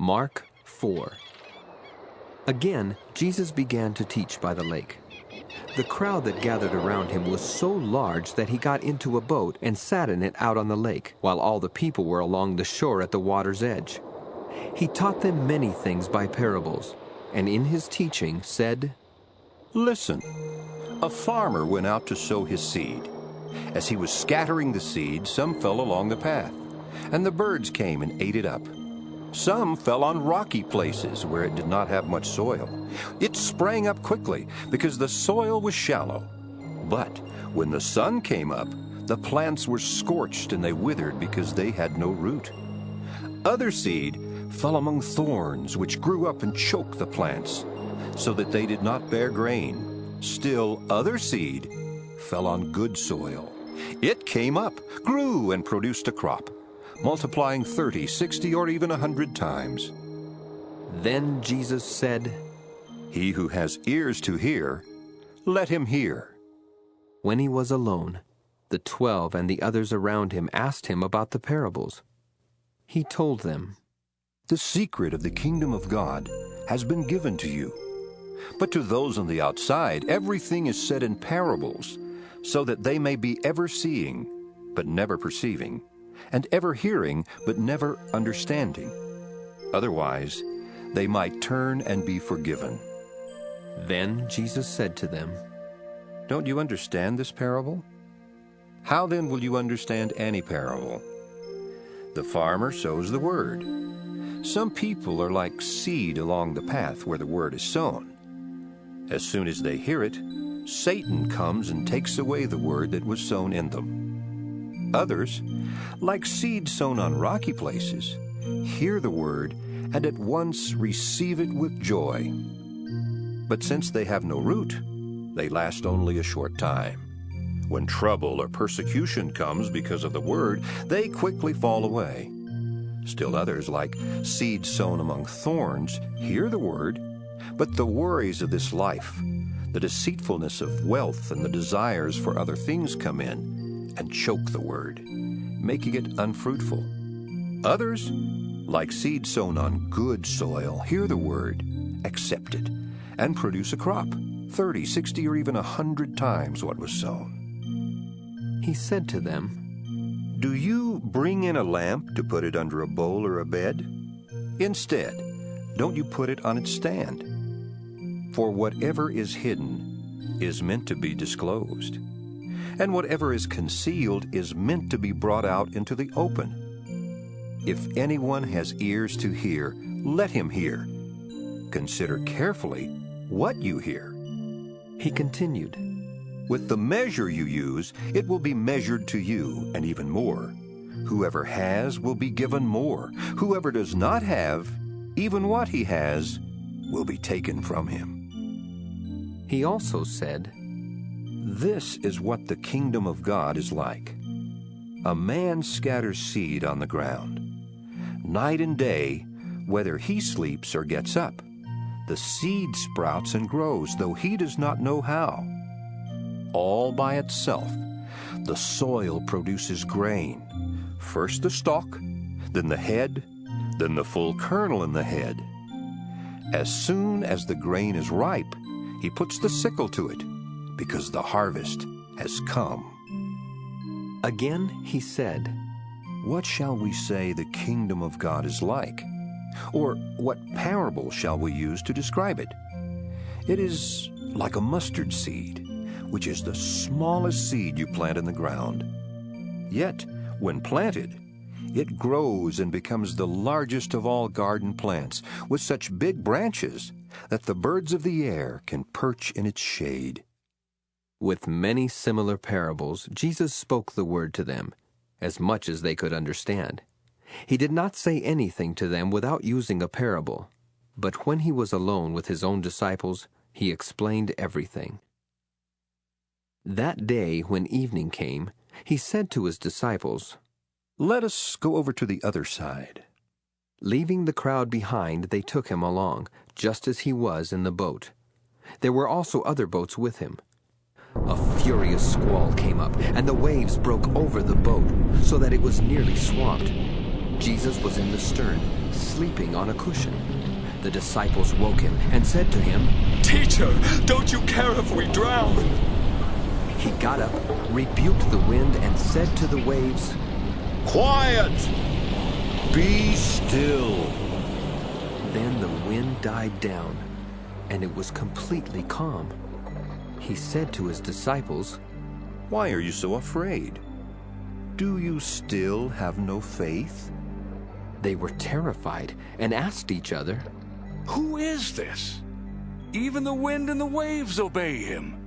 Mark 4. Again, Jesus began to teach by the lake. The crowd that gathered around him was so large that he got into a boat and sat in it out on the lake, while all the people were along the shore at the water's edge. He taught them many things by parables, and in his teaching said, "Listen, a farmer went out to sow his seed. As he was scattering the seed, some fell along the path, and the birds came and ate it up. Some fell on rocky places where it did not have much soil. It sprang up quickly because the soil was shallow. But when the sun came up, the plants were scorched and they withered because they had no root. Other seed fell among thorns, which grew up and choked the plants, so that they did not bear grain. Still other seed fell on good soil. It came up, grew, and produced a crop, multiplying 30, 60, or even 100 times. Then Jesus said, He who has ears to hear, let him hear." When he was alone, the 12 and the others around him asked him about the parables. He told them, "The secret of the kingdom of God has been given to you. But to those on the outside, everything is said in parables, so that they may be ever seeing, but never perceiving, and ever hearing, but never understanding. Otherwise, they might turn and be forgiven." Then Jesus said to them, "Don't you understand this parable? How then will you understand any parable? The farmer sows the word. Some people are like seed along the path where the word is sown. As soon as they hear it, Satan comes and takes away the word that was sown in them. Others, like seed sown on rocky places, hear the word and at once receive it with joy. But since they have no root, they last only a short time. When trouble or persecution comes because of the word, they quickly fall away. Still others, like seed sown among thorns, hear the word, but the worries of this life, the deceitfulness of wealth, and the desires for other things come in and choke the word, making it unfruitful. Others, like seed sown on good soil, hear the word, accept it, and produce a crop, 30, 60, or even 100 times what was sown." He said to them, "Do you bring in a lamp to put it under a bowl or a bed? Instead, don't you put it on its stand? For whatever is hidden is meant to be disclosed, and whatever is concealed is meant to be brought out into the open. If anyone has ears to hear, let him hear. Consider carefully what you hear." He continued, "With the measure you use, it will be measured to you, and even more. Whoever has will be given more. Whoever does not have, even what he has, will be taken from him." He also said, "This is what the kingdom of God is like. A man scatters seed on the ground. Night and day, whether he sleeps or gets up, the seed sprouts and grows, though he does not know how. All by itself, the soil produces grain, first the stalk, then the head, then the full kernel in the head. As soon as the grain is ripe, he puts the sickle to it, because the harvest has come." Again he said, "What shall we say the kingdom of God is like? Or what parable shall we use to describe it? It is like a mustard seed, which is the smallest seed you plant in the ground. Yet, when planted, it grows and becomes the largest of all garden plants, with such big branches that the birds of the air can perch in its shade." With many similar parables, Jesus spoke the word to them, as much as they could understand. He did not say anything to them without using a parable, but when he was alone with his own disciples, he explained everything. That day, when evening came, he said to his disciples, "Let us go over to the other side." Leaving the crowd behind, they took him along, just as he was in the boat. There were also other boats with him. A furious squall came up, and the waves broke over the boat, so that it was nearly swamped. Jesus was in the stern, sleeping on a cushion. The disciples woke him and said to him, "Teacher, don't you care if we drown?" He got up, rebuked the wind, and said to the waves, "Quiet! Be still." Then the wind died down, and it was completely calm. He said to his disciples, Why are you so afraid? Do you still have no faith? They were terrified and asked each other, "Who is this? Even the wind and the waves obey him."